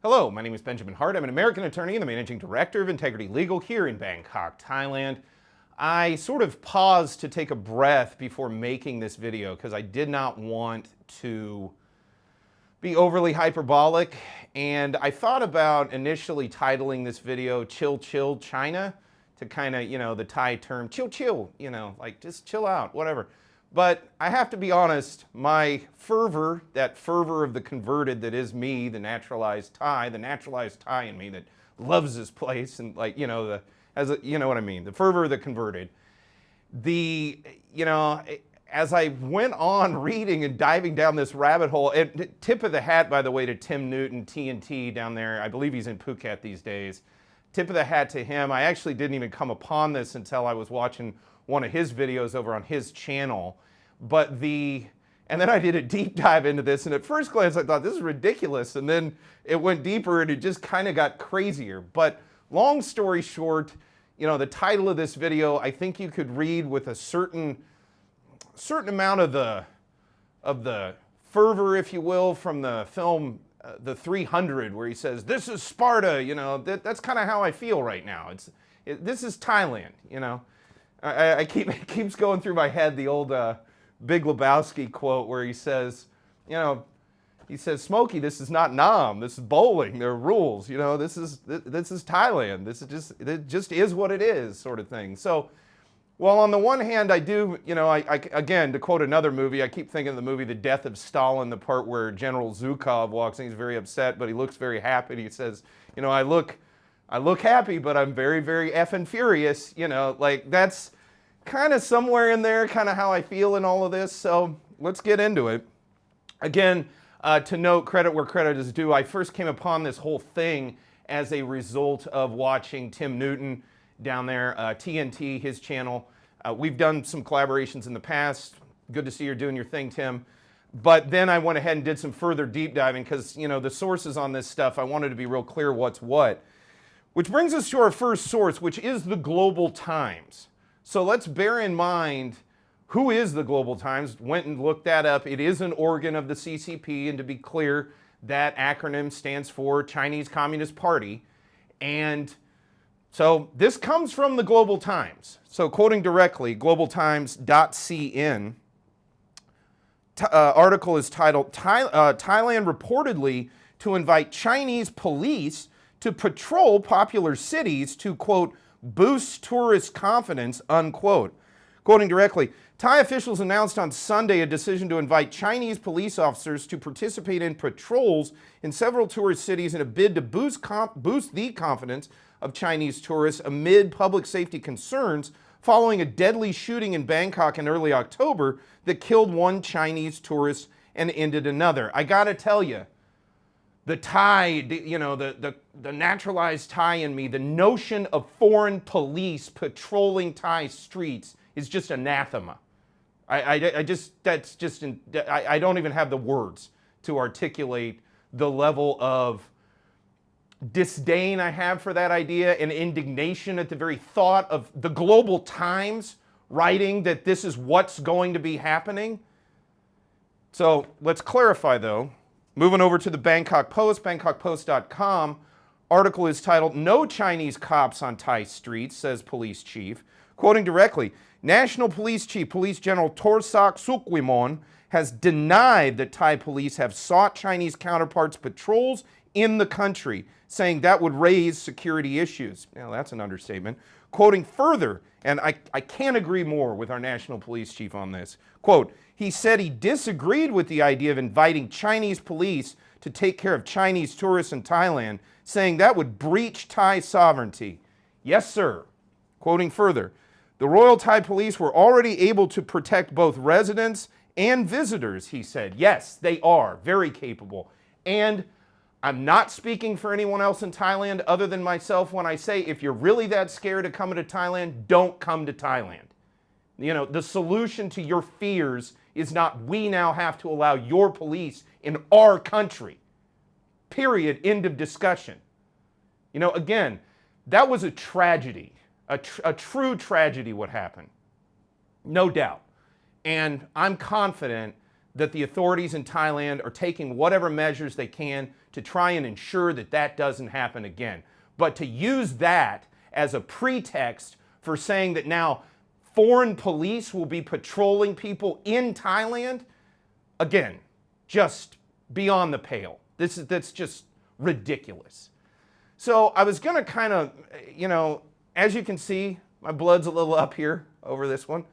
Hello, my name is Benjamin Hart. I'm an American attorney and the managing director of Integrity Legal here in Bangkok, Thailand. I sort of paused to take a breath before making this video because I did not want to be overly hyperbolic, and I thought about initially titling this video Chill Chill China to kind of, the Thai term chill chill, like just chill out, whatever. But I have to be honest, my fervor, that fervor of the converted that is me, the naturalized Thai in me that loves this place and you know what I mean, the fervor of the converted. As I went on reading and diving down this rabbit hole, and tip of the hat, by the way, to Tim Newton, TNT down there. I believe he's in Phuket these days. Tip of the hat to him. I actually didn't even come upon this until I was watching one of his videos over on his channel. And then I did a deep dive into this, and at first glance I thought this is ridiculous, and then it went deeper and it just kind of got crazier. But long story short, the title of this video, I think you could read with a certain amount of the fervor, if you will, from the film The 300, where he says, "This is Sparta." That's kind of how I feel right now. This is Thailand. It keeps going through my head, the old Big Lebowski quote where he says, "Smokey, this is not Nam. This is bowling. There are rules. This is Thailand. It just is what it is," sort of thing. So, well, on the one hand, I do, again, to quote another movie, I keep thinking of the movie The Death of Stalin, the part where General Zhukov walks in. He's very upset, but he looks very happy. And he says, I look happy, but I'm very, very effing furious. That's kind of somewhere in there, kind of how I feel in all of this. So let's get into it. Again, to note, credit where credit is due, I first came upon this whole thing as a result of watching Tim Newton down there, TNT, his channel. We've done some collaborations in the past. Good to see you're doing your thing, Tim. But then I went ahead and did some further deep diving because, the sources on this stuff, I wanted to be real clear what's what. Which brings us to our first source, which is the Global Times. So let's bear in mind, who is the Global Times? Went and looked that up. It is an organ of the CCP, and to be clear, that acronym stands for Chinese Communist Party. And so this comes from the Global Times. So quoting directly, globaltimes.cn, article is titled, Thailand reportedly to invite Chinese police to patrol popular cities to, quote, boost tourist confidence, unquote. Quoting directly, Thai officials announced on Sunday a decision to invite Chinese police officers to participate in patrols in several tourist cities in a bid to boost the confidence of Chinese tourists amid public safety concerns following a deadly shooting in Bangkok in early October that killed one Chinese tourist and ended another. I gotta tell you, the Thai, the naturalized Thai in me, the notion of foreign police patrolling Thai streets is just anathema. I don't even have the words to articulate the level of disdain I have for that idea and indignation at the very thought of the Global Times writing that this is what's going to be happening. So let's clarify though. Moving over to the Bangkok Post, bangkokpost.com, article is titled, No Chinese Cops on Thai Streets, says police chief. Quoting directly, National Police Chief Police General Torsak Sukwimon has denied that Thai police have sought Chinese counterparts' patrols in the country, saying that would raise security issues. Now, that's an understatement. Quoting further, and I can't agree more with our National Police Chief on this, quote, he said he disagreed with the idea of inviting Chinese police to take care of Chinese tourists in Thailand, saying that would breach Thai sovereignty. Yes, sir. Quoting further, the Royal Thai Police were already able to protect both residents and visitors, he said. Yes, they are very capable. And I'm not speaking for anyone else in Thailand other than myself when I say if you're really that scared of coming to Thailand, don't come to Thailand. The solution to your fears is not we now have to allow your police in our country. Period. End of discussion. Again, that was a tragedy, a true tragedy what happened. No doubt. And I'm confident that the authorities in Thailand are taking whatever measures they can to try and ensure that that doesn't happen again. But to use that as a pretext for saying that now foreign police will be patrolling people in Thailand, again, just beyond the pale. That's just ridiculous. So I was gonna kind of, as you can see, my blood's a little up here over this one,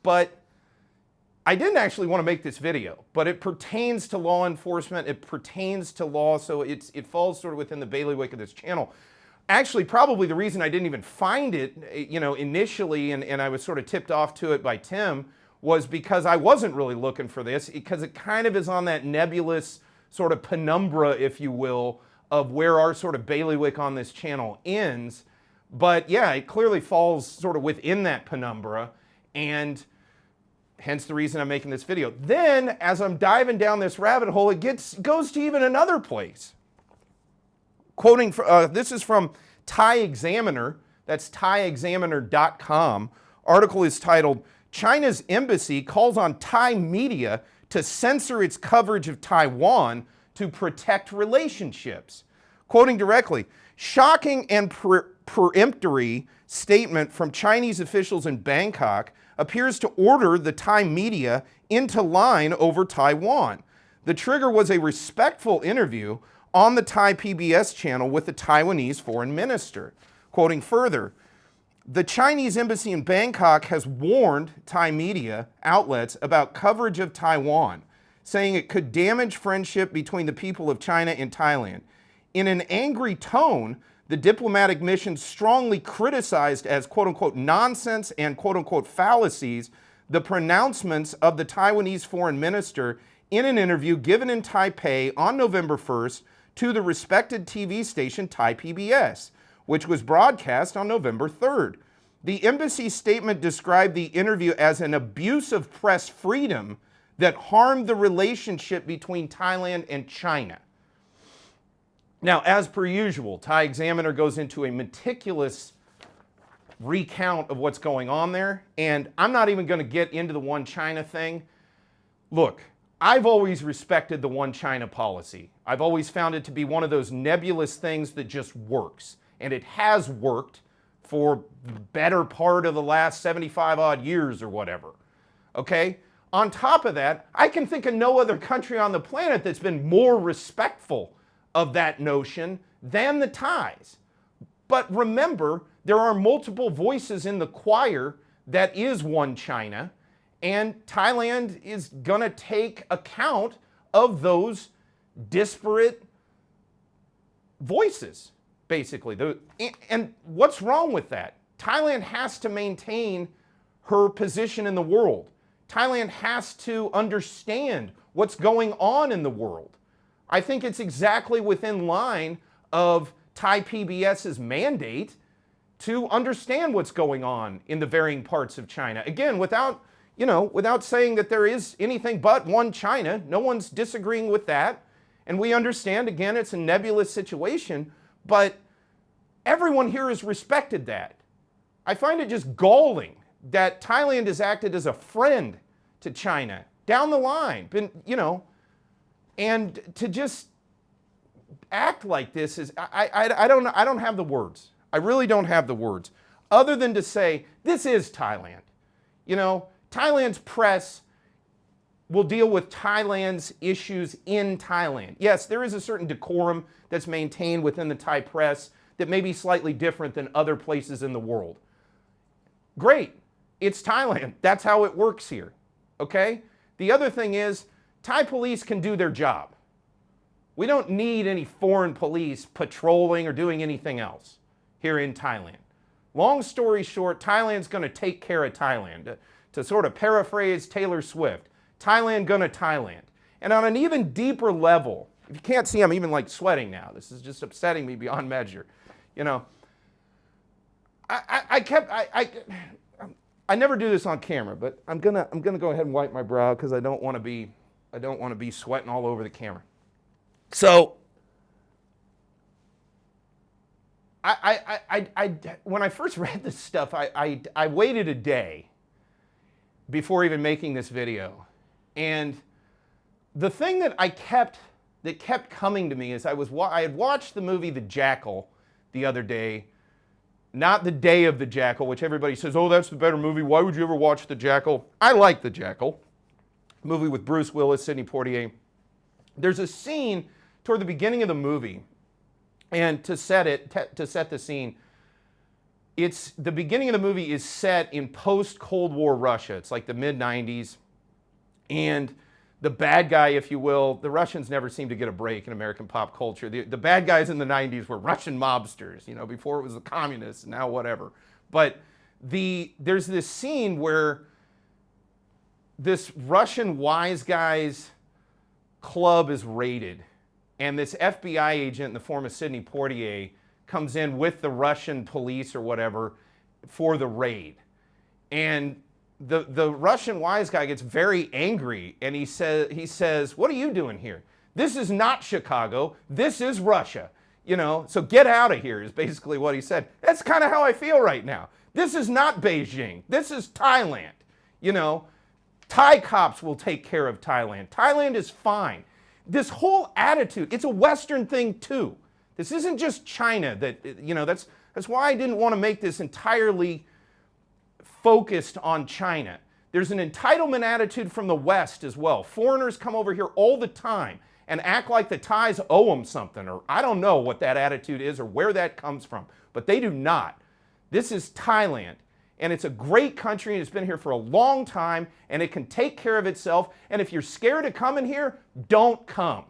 but I didn't actually want to make this video, but it pertains to law enforcement, it pertains to law, so it falls sort of within the bailiwick of this channel. Actually, probably the reason I didn't even find it, initially, and I was sort of tipped off to it by Tim, was because I wasn't really looking for this, because it kind of is on that nebulous sort of penumbra, if you will, of where our sort of bailiwick on this channel ends. But yeah, it clearly falls sort of within that penumbra, and hence the reason I'm making this video. Then, as I'm diving down this rabbit hole, it goes to even another place. Quoting, this is from Thai Examiner, that's thaiexaminer.com. Article is titled, China's Embassy Calls on Thai Media to Censor Its Coverage of Taiwan to Protect Relationships. Quoting directly, shocking and peremptory statement from Chinese officials in Bangkok appears to order the Thai media into line over Taiwan. The trigger was a respectful interview on the Thai PBS channel with the Taiwanese foreign minister. Quoting further, the Chinese embassy in Bangkok has warned Thai media outlets about coverage of Taiwan, saying it could damage friendship between the people of China and Thailand. In an angry tone, the diplomatic mission strongly criticized as quote-unquote nonsense and quote-unquote fallacies the pronouncements of the Taiwanese foreign minister in an interview given in Taipei on November 1st to the respected TV station Thai PBS, which was broadcast on November 3rd. The embassy statement described the interview as an abuse of press freedom that harmed the relationship between Thailand and China. Now, as per usual, Thai Examiner goes into a meticulous recount of what's going on there, and I'm not even going to get into the one China thing. Look, I've always respected the one China policy. I've always found it to be one of those nebulous things that just works, and it has worked for the better part of the last 75 odd years or whatever, okay? On top of that, I can think of no other country on the planet that's been more respectful of that notion than the Thais. But remember, there are multiple voices in the choir that is one China, and Thailand is gonna take account of those disparate voices, basically. And what's wrong with that? Thailand has to maintain her position in the world. Thailand has to understand what's going on in the world. I think it's exactly within line of Thai PBS's mandate to understand what's going on in the varying parts of China. Again, without saying that there is anything but one China. No one's disagreeing with that. And we understand, again, it's a nebulous situation, but everyone here has respected that. I find it just galling that Thailand has acted as a friend to China down the line, and to just act like this is, I don't have the words. I really don't have the words, other than to say, this is Thailand. Thailand's press will deal with Thailand's issues in Thailand. Yes, there is a certain decorum that's maintained within the Thai press that may be slightly different than other places in the world. Great, it's Thailand. That's how it works here, okay? The other thing is, Thai police can do their job. We don't need any foreign police patrolling or doing anything else here in Thailand. Long story short, Thailand's gonna take care of Thailand. To sort of paraphrase Taylor Swift, Thailand gonna Thailand. And on an even deeper level, if you can't see, I'm even like sweating now. This is just upsetting me beyond measure. I never do this on camera, but I'm gonna go ahead and wipe my brow because I don't want to be sweating all over the camera. So, when I first read this stuff, I waited a day before even making this video, and the thing that kept coming to me is I had watched the movie The Jackal the other day, not The Day of the Jackal, which everybody says, oh, that's the better movie. Why would you ever watch The Jackal? I like The Jackal, movie with Bruce Willis, Sidney Poitier. There's a scene toward the beginning of the movie, and to set the scene, the beginning of the movie is set in post-Cold War Russia. It's like the mid-90s, and the bad guy, if you will, the Russians never seem to get a break in American pop culture. The bad guys in the 90s were Russian mobsters, you know, before it was the communists, now whatever. But there's this scene where this Russian wise guy's club is raided, and this FBI agent in the form of Sidney Poitier comes in with the Russian police or whatever for the raid. And the Russian wise guy gets very angry, and he says, what are you doing here? This is not Chicago. This is Russia. You know, so get out of here is basically what he said. That's kind of how I feel right now. This is not Beijing. This is Thailand. You know, Thai cops will take care of Thailand. Thailand is fine. This whole attitude, it's a Western thing too. This isn't just China that, you know, that's why I didn't want to make this entirely focused on China. There's an entitlement attitude from the West as well. Foreigners come over here all the time and act like the Thais owe them something, or I don't know what that attitude is or where that comes from, but they do not. This is Thailand, and it's a great country, and it's been here for a long time, and it can take care of itself, and if you're scared of coming here, don't come.